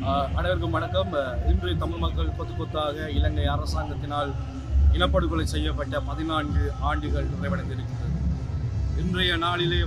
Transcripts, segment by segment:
அனைவருக்கும் வணக்கம். இன்று தமிழ் மக்கள் கொத்து கொத்தாக இலங்கை அரசாங்கத்தினால் இனப்படுகொலை செய்யப்பட்ட 14 ஆண்டுகள் நிறைவடைந்திருக்கிறது. இன்றைய நாளிலே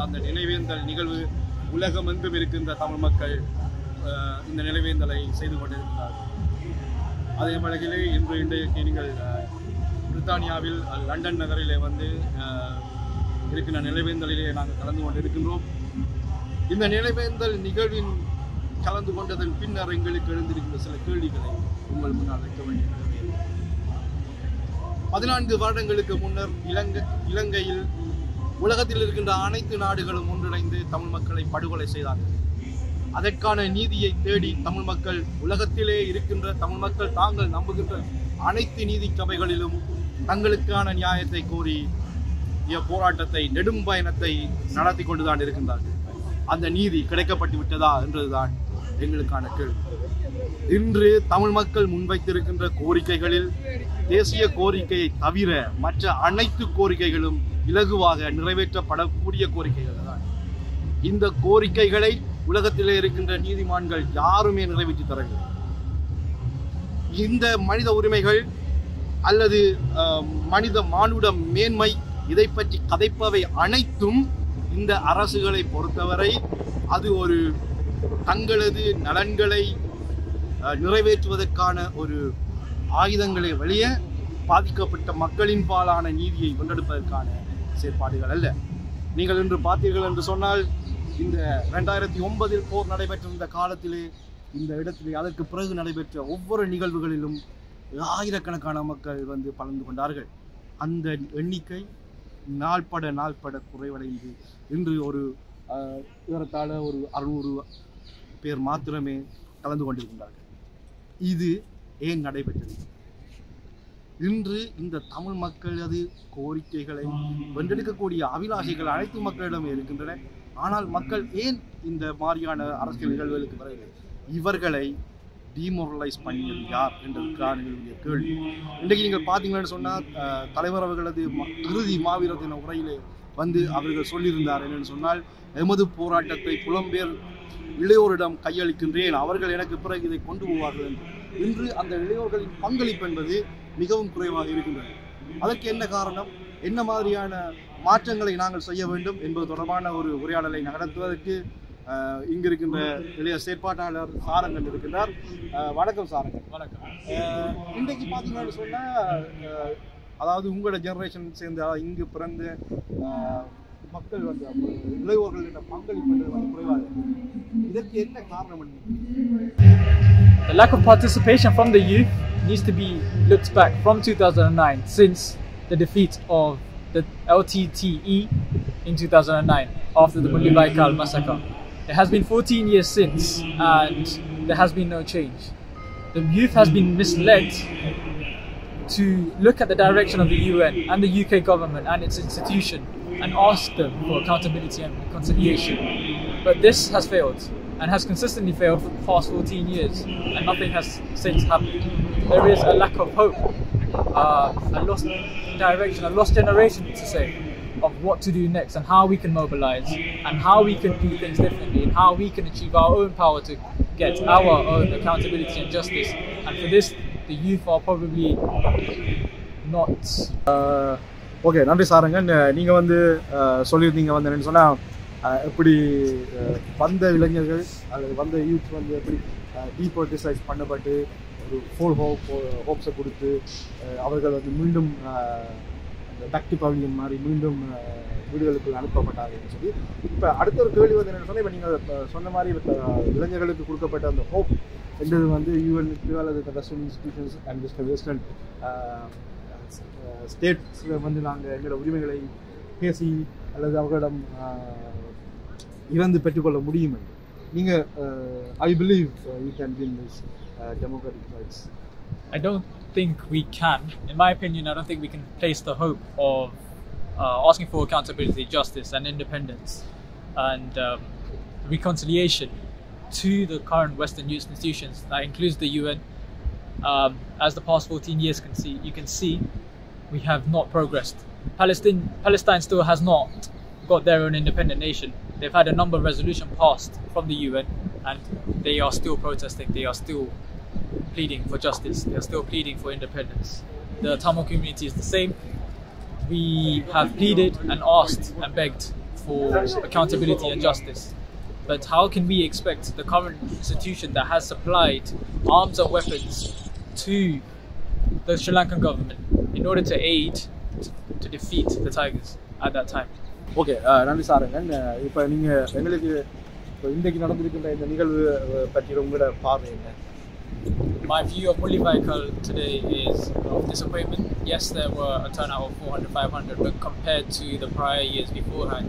அந்த நினைவேந்தல் நிகழ்வு உலகமெங்கும் இருக்கின்ற தமிழ் மக்கள் இந்த நினைவேந்தலை செய்து கொண்டிருக்கிறார்கள். அதே வகையிலே இன்றைக்கு நீங்கள் பிரித்தானியாவில் லண்டன் நகரிலே இருக்கின்ற நினைவேந்தலிலே நாங்கள் கலந்து கொண்டிருக்கின்றோம். இந்த நினைவேந்தல் நிகழ்வின் கலந்து கொண்டதன் பின்னர் எங்களுக்கு எழுந்திருக்கின்ற சில கேள்விகளை உங்கள் முன்னால் வைக்க வேண்டிய 14 வருடங்களுக்கு முன்னர் இலங்கையில் உலகத்தில் இருக்கின்ற அனைத்து நாடுகளும் ஒன்றிணைந்து தமிழ் மக்களை படுகொலை செய்தார்கள். அதற்கான நீதியை தேடி தமிழ் மக்கள், உலகத்திலே இருக்கின்ற தமிழ் மக்கள் தாங்கள் நம்புகின்ற அனைத்து நீதி சபைகளிலும் தங்களுக்கான நியாயத்தை கோரி போராட்டத்தை, நெடும் பயணத்தை நடத்தி கொண்டுதான் இருக்கின்றார்கள். அந்த நீதி கிடைக்கப்பட்டு விட்டதா என்றதுதான் எங்களுக்கான கேள்வி. இன்று தமிழ் மக்கள் முன்வைத்திருக்கின்ற கோரிக்கைகளில் தேசிய கோரிக்கையை தவிர மற்ற அனைத்து கோரிக்கைகளும் இலகுவாக நிறைவேற்றப்படக்கூடிய கோரிக்கைகள் தான். இந்த கோரிக்கைகளை உலகத்திலே இருக்கின்ற நீதிமான்கள் யாருமே நிறைவேற்றி தரவில்லை. இந்த மனித உரிமைகள் அல்லது மானுட மேன்மை, இதை பற்றி கதைப்பவை அனைத்தும் இந்த அரசுகளை பொறுத்தவரை அது ஒரு தங்களது நலன்களை நிறைவேற்றுவதற்கான ஒரு ஆயுதங்களை வெளியே பாதிக்கப்பட்ட மக்களின் பாலான நீதியை வென்றெடுப்பதற்கான செயற்பாடுகள் அல்ல. நீங்கள் இன்று பார்த்தீர்கள் என்று சொன்னால், இந்த 2009 போர் நடைபெற்றிருந்த காலத்திலே இந்த இடத்திலே அதற்கு பிறகு நடைபெற்ற ஒவ்வொரு நிகழ்வுகளிலும் ஆயிரக்கணக்கான மக்கள் கலந்து கொண்டார்கள். அந்த எண்ணிக்கை நாள்பட குறைவடைந்து இன்று ஏறத்தாழ 600 பேர் மாத்திரமே கலந்து கொண்டிருக்கின்றார்கள். இது ஏன் நடைபெற்றது? இன்று இந்த தமிழ் மக்களது கோரிக்கைகளை வென்றெடுக்கக்கூடிய அபிலாஷைகள் அனைத்து மக்களிடமே இருக்கின்றன. ஆனால் மக்கள் ஏன் இந்த மாதிரியான அரசியல் நிகழ்வுகளுக்கு வரவில்லை? இவர்களை டிமோரலைஸ் பண்ணியது யார் என்றதுக்கான கேள்வி. இன்றைக்கு நீங்கள் பார்த்தீங்கன்னு சொன்னால், தலைவர் அவர்களது இறுதி மாவீரத்தின உரையிலே அவர்கள் சொல்லியிருந்தார் என்னென்னு சொன்னால், எமது போராட்டத்தை புலம்பெயர் இளையோரிடம் கையளிக்கின்றேன், அவர்கள் எனக்கு பிறகு இதை கொண்டு போவார்கள் என்று. இன்று அந்த இளையோர்களின் பங்களிப்பு என்பது மிகவும் குறைவாக இருக்கின்றது. அதற்கு என்ன காரணம், என்ன மாதிரியான மாற்றங்களை நாங்கள் செய்ய வேண்டும் என்பது தொடர்பான ஒரு உரையாடலை நடத்துவதற்கு இங்கு இருக்கின்ற இளைய செயற்பாட்டாளர் சாரங்கன் இருக்கின்றார். வணக்கம் சாரங்கன். வணக்கம். இன்றைக்கு பார்த்தீங்கன்னு சொன்னால், அதாவது உங்களோட ஜெனரேஷன் சேர்ந்த இங்கு பிறந்த மக்கள் இளையோர்களின் பங்களிப்பு குறைவாக, இதற்கு என்ன காரணம்? The lack of participation from the youth needs to be looked back from 2009, since the defeat of the LTTE in 2009 after the Mundi Baikal massacre. It has been 14 years since, and there has been no change. The youth has been misled to look at the direction of the UN and the UK government and its institution and ask them for accountability and reconciliation. But this has failed, and has consistently failed for the past 14 years, and nothing has since happened. There is a lack of hope, a lost direction, a lost generation to say, of what to do next and how we can mobilize and how we can do things differently and how we can achieve our own power to get our own accountability and justice. And for this, the youth are probably not. Okay, நன்றி சாரங்கன். நீங்கள் சொல்லியிருந்தீங்க என்னென்னு சொன்னால், எப்படி இளைஞர்கள் அல்லது youth எப்படி டீபோலிட்டிசைஸ் பண்ணப்பட்டு ஒரு ஃபுல் ஹோப்ஸை கொடுத்து அவர்கள் மீண்டும் அந்த பக்தி பவிலியன் மாதிரி மீண்டும் வீடுகளுக்கு அனுப்பப்பட்டாங்கன்னு சொல்லி. இப்போ அடுத்த ஒரு கேள்வி என்னென்னு சொன்னால், இப்போ நீங்கள் சொன்ன மாதிரி இளைஞர்களுக்கு கொடுக்கப்பட்ட அந்த ஹோப் என்றது யூஎனுக்கு அல்லது வெஸ்டர்ன் இன்ஸ்டிடியூஷன்ஸ் அண்ட் வெஸ்டர்ன் ஸ்டேட்ஸில் நாங்கள் எங்களோட உரிமைகளை பேசி அல்லது அவர்களிடம் இறந்து பெற்றுக்கொள்ள முடியும் என்று நீங்கள் I believe you can win this democratic rights. I don't think we can. In my opinion, I don't think we can place the hope of asking for accountability, justice and independence and reconciliation to the current Western institutions. That includes the UN. As the past 14 years you can see, we have not progressed. Palestine still has not got their own independent nation. They've had a number of resolutions passed from the UN, and they are still protesting, they are still pleading for justice, they are still pleading for independence. The Tamil community is the same. We have pleaded and asked and begged for accountability and justice. But how can we expect the current institution that has supplied arms and weapons to the Sri Lankan government in order to aid to defeat the Tigers at that time? Okay, நன்றி சாருங்கன். இப்போ நீங்கள் எங்களுக்கு இப்போ இன்றைக்கு நடந்திருக்கின்ற இந்த நிகழ்வு பற்றி உங்களோட பார்வை என்ன? My view of Mullivaikkal today is of disappointment. Yes, there were a turnout of 400-500, but compared to the prior years beforehand,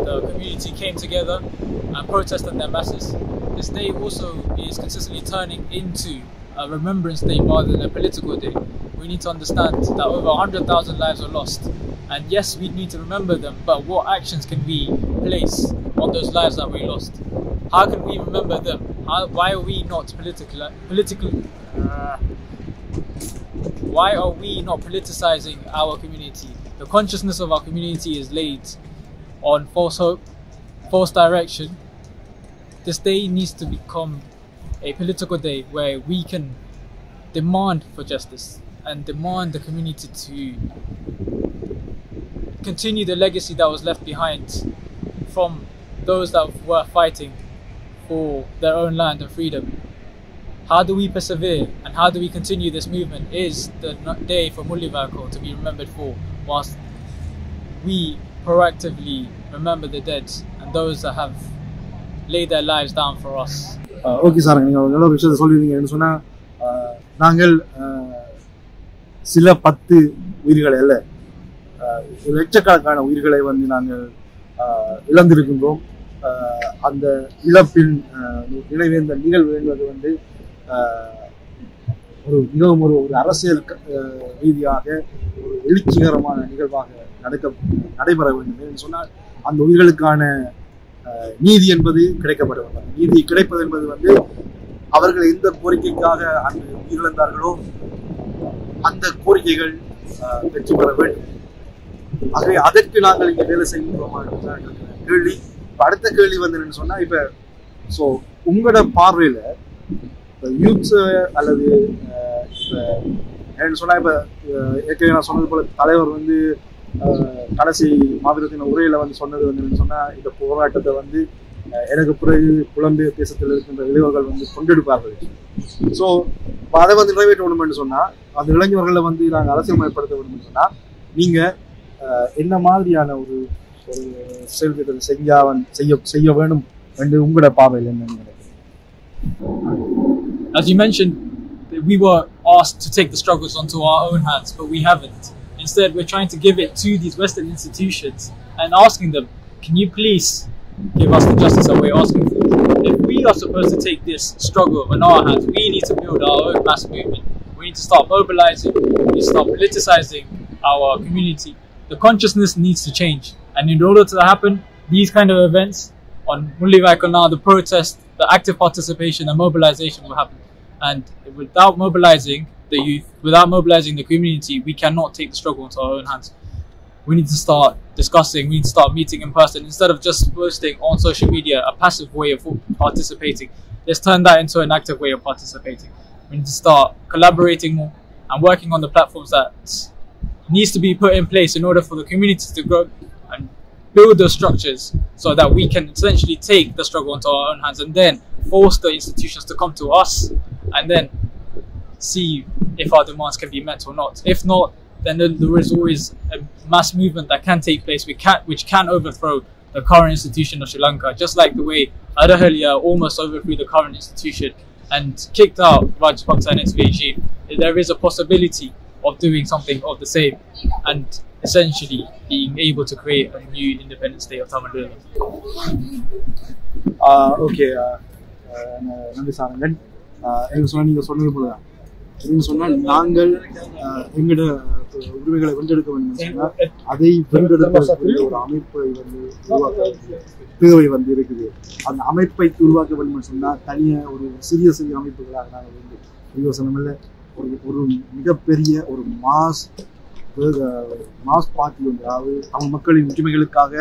the community came together and protested in their masses. This day also is consistently turning into a remembrance day rather than a political day. We need to understand that over 100,000 lives are lost, and yes, we need to remember them, but what actions can we place on those lives that we lost? How can we remember them? Why are we not why are we not politicizing our community? The consciousness of our community is laid on false hope, false direction. This day needs to become a political day where we can demand for justice and demand the community to continue the legacy that was left behind from those that were fighting for their own land and freedom. How do we persevere and how do we continue this movement is the day for Mullivaikkal to be remembered for, whilst we proactively remember the dead and those that have laid their lives down for us. Okay sir, நீங்கள் நல்ல விஷயத்தை சொல்லியிருந்தீங்கன்னு சொன்னால், நாங்கள் சில 10 உயிர்களை அல்ல, லட்சக்கணக்கான உயிர்களை வந்து நாங்கள் இழந்திருக்கின்றோம். அந்த இழப்பின் நினைவேந்த நிகழ்வு என்பது வந்து மிகவும் ஒரு அரசியல் ரீதியாக ஒரு எழுச்சிகரமான நிகழ்வாக நடைபெற வேண்டும் என்று சொன்னால், அந்த உயிர்களுக்கான நீதி என்பது கிடைக்கப்பட வேண்டும். நீதி கிடைப்பது என்பது வந்து அவர்கள் எந்த கோரிக்கைக்காக அங்கு உயிரிழந்தார்களோ அந்த கோரிக்கைகள் வெற்றி பெற வேண்டும். ஆகவே அதற்கு நாங்கள் இங்கே வேலை செய்கின்றோமா கேள்வி. இப்போ அடுத்த கேள்வி வந்து என்னன்னு சொன்னால், இப்போ ஸோ உங்களோட பார்வையில் இப்போ யூத்ஸ் அல்லது இப்போ என்னன்னு சொன்னால், இப்போ ஏற்கனவே நான் சொன்னது போல தலைவர் வந்து கடைசி மாவீரத்தின் உரையில வந்து சொன்னது வந்து என்னன்னு சொன்னால், இந்த போராட்டத்தை வந்து எனக்கு பிறகு புலம்பெயர் தேசத்தில் இருக்கின்ற இளைஞர்கள் வந்து கொண்டெடுப்பார்கள். ஸோ அதை வந்து நிறைவேற்ற வேணும்னு சொன்னால், அந்த இளைஞர்களை வந்து நாங்கள் அரசியல்மயப்படுத்த வேணும்னு சொன்னால், நீங்கள் என்ன மாதிரியான ஒரு செயல்திட்டத்தை செய்ய வேணும் என்று உங்களோட பார்வையில் என்ன நினைக்கிறீங்க? As you mentioned, we were asked to take the struggles onto our own hands, but we haven't. Instead, we're trying to give it to these Western institutions and asking them, can you please give us the justice that we're asking for? If we are supposed to take this struggle in our hands, we need to build our own mass movement. We need to start mobilizing, we need to start politicizing our community. The consciousness needs to change. And in order to happen, these kind of events on Mullivaikkal now, the protest, the active participation and mobilization will happen. And without mobilizing the youth, without mobilizing the community, we cannot take the struggle into our own hands. We need to start discussing, we need to start meeting in person. Instead of just posting on social media a passive way of participating, let's turn that into an active way of participating. We need to start collaborating more and working on the platforms that needs to be put in place in order for the communities to grow and build those structures so that we can essentially take the struggle into our own hands and then force the institutions to come to us and then see if our demands can be met or not. If not, then there is always a mass movement that can take place which can overthrow the current institution of Sri Lanka, just like the way Adahalia almost overthrew the current institution and kicked out Rajapaksa and its regime. There is a possibility of doing something of the same and essentially being able to create a new independent state of Tamil Nadu. Okay, நன்றி சாரங்கன். நீங்கள் சொன்னது போல நீங்கள் சொன்னால், நாங்கள் எங்களோட உரிமைகளை வென்றெடுக்க வேண்டும் சொன்னால், அதை வென்றெடுப்பதற்கு ஒரு அமைப்பை வந்து தேவை வந்து இருக்குது. அந்த அமைப்பை உருவாக்க வேண்டும் சொன்னால், தனியாக ஒரு சிறிய அமைப்புகளாக நாங்கள் வந்து யோசனமில்லை, ஒரு மிகப்பெரிய ஒரு மாஸ் பார்ட்டி ஒன்று, அதாவது தமிழ் மக்களின் உரிமைகளுக்காக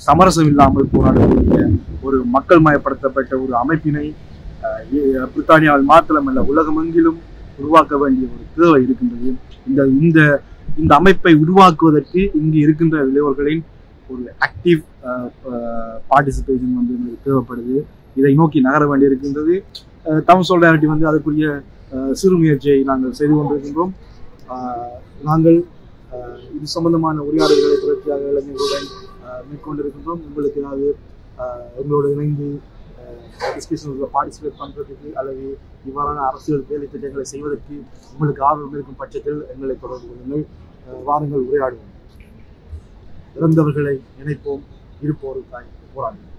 சமரசம் இல்லாமல் போராடக்கூடிய ஒரு மக்கள் மயப்படுத்தப்பட்ட ஒரு அமைப்பினை பிரித்தானியாவில் மாத்திரமல்ல உலகமெங்கிலும் உருவாக்க வேண்டிய ஒரு தேவை இருக்கின்றது. இந்த இந்த அமைப்பை உருவாக்குவதற்கு இங்கு இருக்கின்ற இளையோர்களின் ஒரு ஆக்டிவ் பார்ட்டிசிபேஷன் வந்து எங்களுக்கு தேவைப்படுது. இதை நோக்கி நகர வேண்டி இருக்கின்றது. தமிழ் சோலிடாரிட்டி வந்து அதுக்குரிய சிறு முயற்சியை நாங்கள் செய்து கொண்டிருக்கின்றோம். நாங்கள் இது சம்பந்தமான உரையாடல்களை தொடர்ச்சியாக இளைஞர்களுடன் மேற்கொண்டிருக்கின்றோம். உங்களுக்கு ஏதாவது எங்களோட இணைந்து டிஸ்கஷன்ஸில் பார்ட்டிசிபேட் பண்ணுறதுக்கு அல்லது இவ்வாறான அரசியல் வேலை திட்டங்களை செய்வதற்கு உங்களுக்கு ஆர்வம் இருக்கும் பட்சத்தில் எங்களை தொடர்பு கொள்ளுங்கள். வாருங்கள், உரையாடுவோம். இறந்தவர்களை நினைப்போம், இருப்போருக்காய் போராடுவோம்.